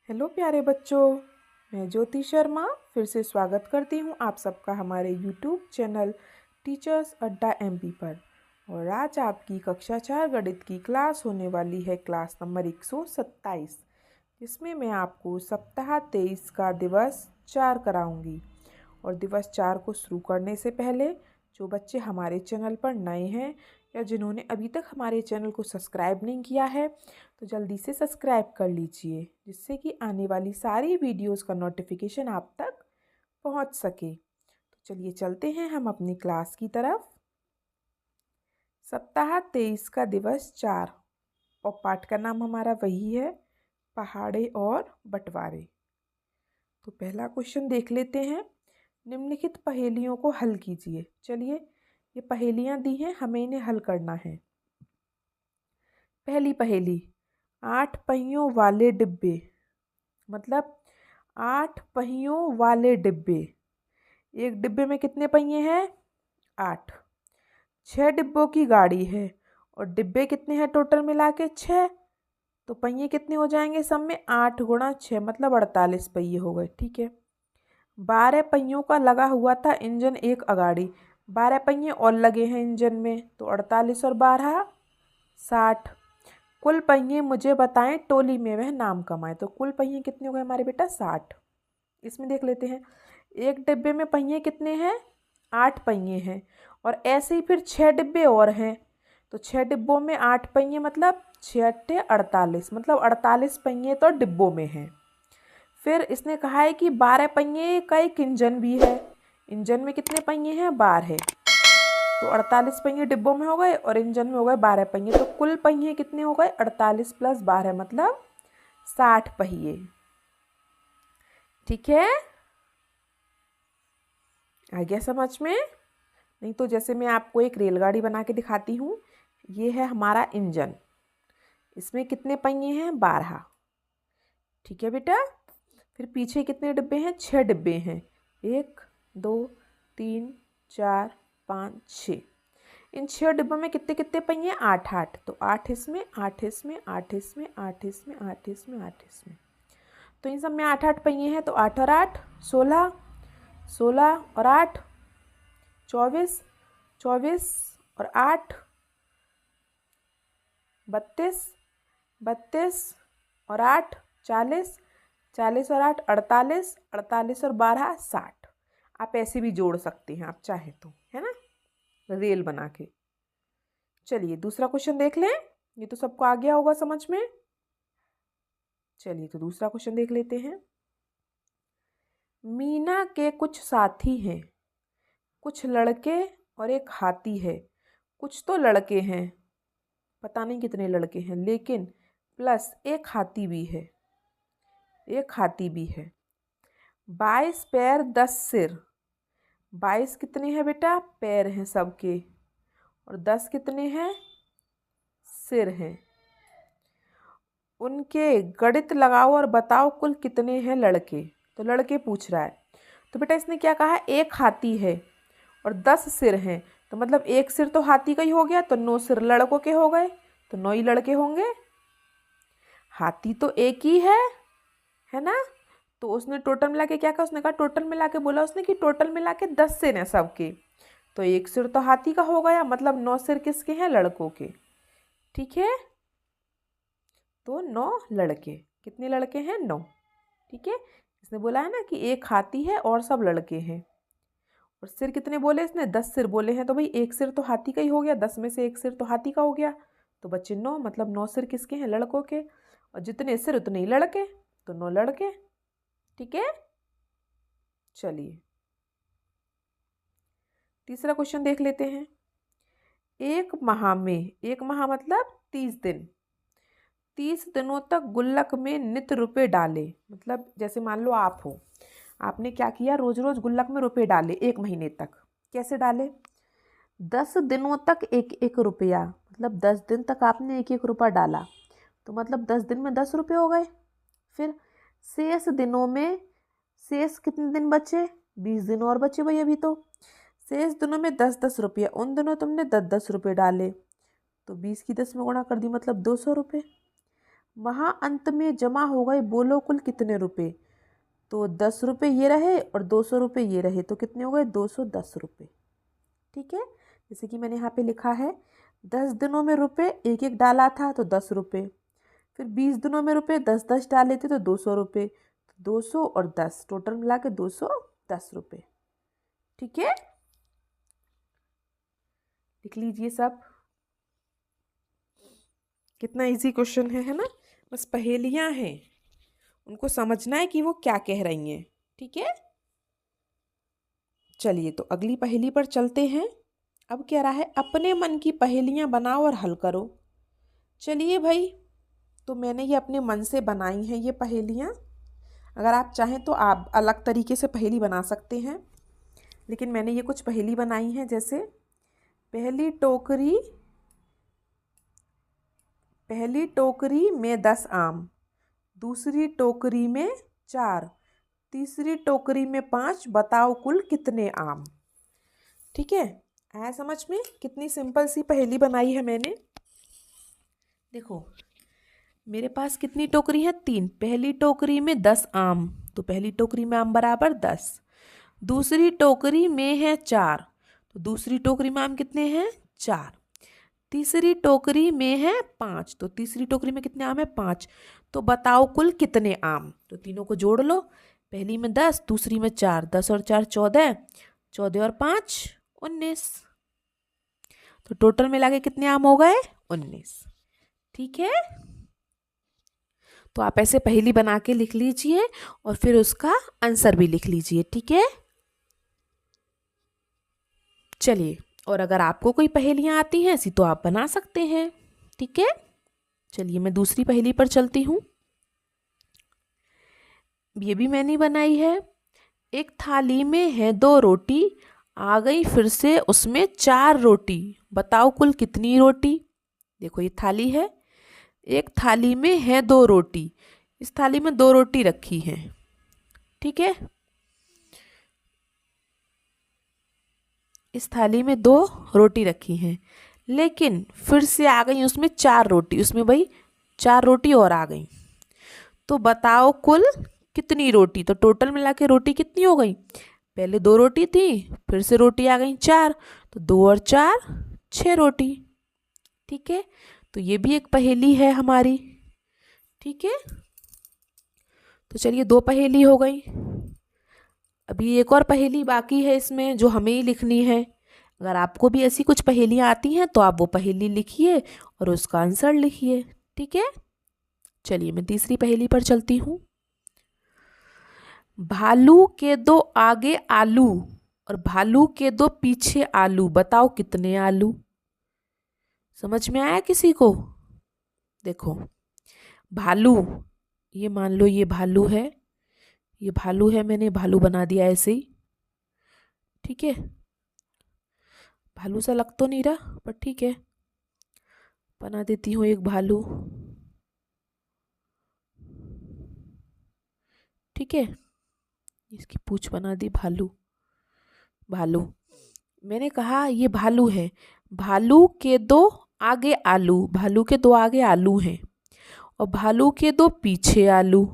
Hello प्यारे बच्चों, मैं ज्योति शर्मा फिर से स्वागत करती हूँ आप सबका हमारे यूट्यूब चैनल टीचर्स अड्डा एमपी पर। और आज आपकी कक्षा 4 गणित की क्लास होने वाली है क्लास नंबर 127, जिसमें मैं आपको सप्ताह 23 का दिवस 4 कराऊंगी। और दिवस 4 को शुरू करने से पहले जो बच्चे हमारे चैनल पर नए हैं या जिन्होंने अभी तक हमारे चैनल को सब्सक्राइब नहीं किया है तो जल्दी से सब्सक्राइब कर लीजिए, जिससे कि आने वाली सारी वीडियोस का नोटिफिकेशन आप तक पहुंच सके। तो चलिए चलते हैं हम अपनी क्लास की तरफ। सप्ताह 23 का दिवस 4 और पाठ का नाम हमारा वही है, पहाड़े और बंटवारे। तो पहला क्वेश्चन देख लेते हैं। निम्नलिखित पहेलियों को हल कीजिए। चलिए, ये पहेलियां दी हैं, हमें इन्हें हल करना है। पहली पहेली, 8 पहियों वाले डिब्बे, मतलब 8 पहियों वाले डिब्बे। एक डिब्बे में कितने पहिए हैं? 8। 6 डिब्बों की गाड़ी है और डिब्बे कितने हैं टोटल मिला के? 6। तो पहिए कितने हो जाएंगे सब में? 8 गुणा 6 मतलब 48 पहिए हो गए। ठीक है। 12 पहियों का लगा हुआ था इंजन एक अगाड़ी। 12 पहिए और लगे हैं इंजन में, तो 48 और 12 60। कुल पहिए मुझे बताएं टोली में वह नाम कमाए। तो कुल पहिए कितने हो गए हमारे बेटा? 60। इसमें देख लेते हैं, एक डिब्बे में पहिए कितने हैं? 8 पहिए हैं। और ऐसे ही फिर 6 डिब्बे और हैं, तो 6 डिब्बों में 8 पहिए मतलब 6 अट्ठे 48, मतलब 48 पहिए तो डिब्बों में हैं। फिर इसने कहा है कि 12 पहिए का एक इंजन भी है। इंजन में कितने पहिए हैं? 12। तो 48 पहिए डिब्बों में हो गए और इंजन में हो गए 12 पहिए। तो कुल पहिए कितने हो गए? 48 + 12 मतलब 60 पहिए। ठीक है, आ गया समझ में? नहीं तो जैसे मैं आपको एक रेलगाड़ी बना के दिखाती हूँ। ये है हमारा इंजन, इसमें कितने पहिए हैं? 12। ठीक है बेटा। फिर पीछे कितने डिब्बे हैं? 6 डिब्बे हैं। 1 2 3 4 5 6। इन 6 डिब्बों में कितने कितने पहिए हैं? 8 8। तो 8 इसमें, 8 इसमें, 8 इसमें, 8 इसमें, 8 इसमें, 8 इसमें। तो इन सब में 8 8 पहिए हैं, तो 8 और 8 16, 16 और 8 24, 24 और 8 32, 32 और 8 40, 40 और 8 48, 48 और 12 60। आप ऐसे भी जोड़ सकते हैं आप चाहे तो, है ना, रेल बना के। चलिए दूसरा क्वेश्चन देख लें। ये तो सबको आ गया होगा समझ में। चलिए तो दूसरा क्वेश्चन देख लेते हैं। मीना के कुछ साथी हैं, कुछ लड़के और एक हाथी है। कुछ तो लड़के हैं, पता नहीं कितने लड़के हैं, लेकिन प्लस एक हाथी भी है, एक हाथी भी है। 22 पैर 10 सिर। 22 कितने हैं बेटा? पैर हैं सबके। और 10 कितने हैं? सिर हैं। उनके गणित लगाओ और बताओ कुल कितने हैं लड़के। तो लड़के पूछ रहा है। तो बेटा इसने क्या कहा? एक हाथी है और 10 सिर हैं, तो मतलब एक सिर तो हाथी का ही हो गया, तो 9 सिर लड़कों के हो गए, तो 9 ही लड़के होंगे। हाथी तो एक ही है ना। तो उसने टोटल मिला के क्या कहा? उसने कहा टोटल मिला के, बोला उसने कि टोटल मिला के 10 सिर हैं सबके। तो एक सिर तो हाथी का हो गया, मतलब 9 सिर किसके हैं? लड़कों के। ठीक है, तो 9 लड़के। कितने लड़के हैं? 9। ठीक है, इसने बोला है ना कि एक हाथी है और सब लड़के हैं। और सिर कितने बोले इसने? 10 सिर बोले हैं, तो भाई एक सिर तो हाथी का ही हो गया, 10 में से एक सिर तो हाथी का हो गया। तो बच्चे 9, मतलब 9 सिर किसके हैं? लड़कों के। और जितने सिर उतने ही लड़के, तो 9 लड़के। ठीक है। चलिए तीसरा क्वेश्चन देख लेते हैं। एक माह में, एक माह मतलब 30 दिन, 30 दिनों तक गुल्लक में नित रुपए डाले। मतलब जैसे मान लो आप हो, आपने क्या किया? रोज रोज गुल्लक में रुपए डाले 1 महीने तक। कैसे डाले? 10 दिनों तक 1-1 रुपया, मतलब 10 दिन तक आपने 1-1 रुपया डाला, तो मतलब 10 दिन में 10 रुपये हो गए। फिर शेष दिनों में, शेष कितने दिन बचे? 20 दिन और बचे भाई अभी तो। शेष दिनों में 10-10 रुपये, उन दिनों तुमने 10-10 रुपये डाले, तो 20 की 10 में गुणा कर दी, मतलब 200 रुपये। वहाँ अंत में जमा हो गए, बोलो कुल कितने रुपए। तो 10 रुपये ये रहे और 200 रुपये ये रहे, तो कितने हो गए 210 रुपये। ठीक है, जैसे कि मैंने यहाँ पे लिखा है 10 दिनों में रुपए एक एक डाला था तो 10 रुपये, फिर 20 दिनों में रुपए 10-10 डाले थे तो 200 रुपये, 200 और 10 टोटल मिला के 210 रुपये। ठीक है, लिख लीजिए सब। कितना इजी क्वेश्चन है ना। बस पहेलियाँ हैं, उनको समझना है कि वो क्या कह रही हैं। ठीक है, चलिए तो अगली पहेली पर चलते हैं। अब कह रहा है अपने मन की पहेलियाँ बनाओ और हल करो। चलिए भाई, तो मैंने ये अपने मन से बनाई हैं ये पहेलियाँ। अगर आप चाहें तो आप अलग तरीके से पहेली बना सकते हैं, लेकिन मैंने ये कुछ पहेली बनाई हैं। जैसे पहली टोकरी में 10 आम, दूसरी टोकरी में 4, तीसरी टोकरी में 5, बताओ कुल कितने आम। ठीक है, आया समझ में? कितनी सिंपल सी पहेली बनाई है मैंने। देखो मेरे पास कितनी टोकरी है, 3। पहली टोकरी में 10 आम, तो पहली टोकरी में आम बराबर 10। दूसरी टोकरी में है 4, तो दूसरी टोकरी में आम कितने हैं 4। तीसरी टोकरी में है 5, तो तीसरी टोकरी में कितने आम है 5। तो बताओ कुल कितने आम। तो तीनों को जोड़ लो, पहली में 10, दूसरी में 4, 10 और 4 14, 14 और 5 19। तो टोटल मिला के कितने आम हो गए 19। ठीक है, तो आप ऐसे पहेली बना के लिख लीजिए और फिर उसका आंसर भी लिख लीजिए। ठीक है, चलिए, और अगर आपको कोई पहेलियां आती हैं ऐसी तो आप बना सकते हैं। ठीक है, चलिए मैं दूसरी पहेली पर चलती हूँ। ये भी मैंने बनाई है। एक थाली में है 2 रोटी, आ गई फिर से उसमें 4 रोटी, बताओ कुल कितनी रोटी। देखो ये थाली है, एक थाली में है 2 रोटी, इस थाली में 2 रोटी रखी है। ठीक है, इस थाली में 2 रोटी रखी हैं, लेकिन फिर से आ गई उसमें 4 रोटी, उसमें भाई 4 रोटी और आ गई, तो बताओ कुल कितनी रोटी। तो टोटल मिला के रोटी कितनी हो गई, पहले 2 रोटी थी, फिर से रोटी आ गई 4, तो 2 और 4 6 रोटी। ठीक है, तो ये भी एक पहेली है हमारी। ठीक है, तो चलिए 2 पहेली हो गई। अभी एक और पहेली बाकी है इसमें जो हमें ही लिखनी है। अगर आपको भी ऐसी कुछ पहेलियाँ आती हैं तो आप वो पहेली लिखिए और उसका आंसर लिखिए। ठीक है, चलिए मैं तीसरी पहेली पर चलती हूँ। भालू के 2 आगे आलू और भालू के 2 पीछे आलू, बताओ कितने आलू। समझ में आया किसी को? देखो भालू, ये मान लो ये भालू है, ये भालू है, मैंने भालू बना दिया ऐसे ही। ठीक है, भालू सा लग तो नहीं रहा पर ठीक है, बना देती हूँ एक भालू। ठीक है, इसकी पूंछ बना दी भालू। भालू, मैंने कहा ये भालू है, भालू के 2 आगे आलू, भालू के 2 आगे आलू हैं और भालू के 2 पीछे आलू,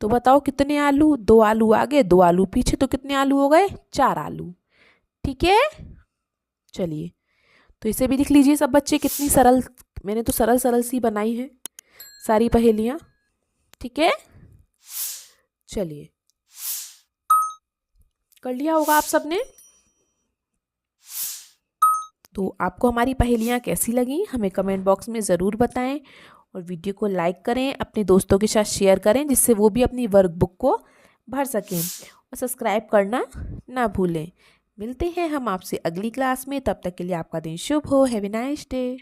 तो बताओ कितने आलू। 2 आलू आगे 2 आलू पीछे, तो कितने आलू हो गए 4 आलू। ठीक है, चलिए तो इसे भी लिख लीजिए सब बच्चे। कितनी सरल, मैंने तो सरल सरल सी बनाई है सारी पहेलियाँ। ठीक है, चलिए कर लिया होगा आप सबने। तो आपको हमारी पहेलियाँ कैसी लगी हमें कमेंट बॉक्स में ज़रूर बताएं और वीडियो को लाइक करें, अपने दोस्तों के साथ शेयर करें जिससे वो भी अपनी वर्कबुक को भर सकें, और सब्सक्राइब करना ना भूलें। मिलते हैं हम आपसे अगली क्लास में, तब तक के लिए आपका दिन शुभ हो। Have a nice day.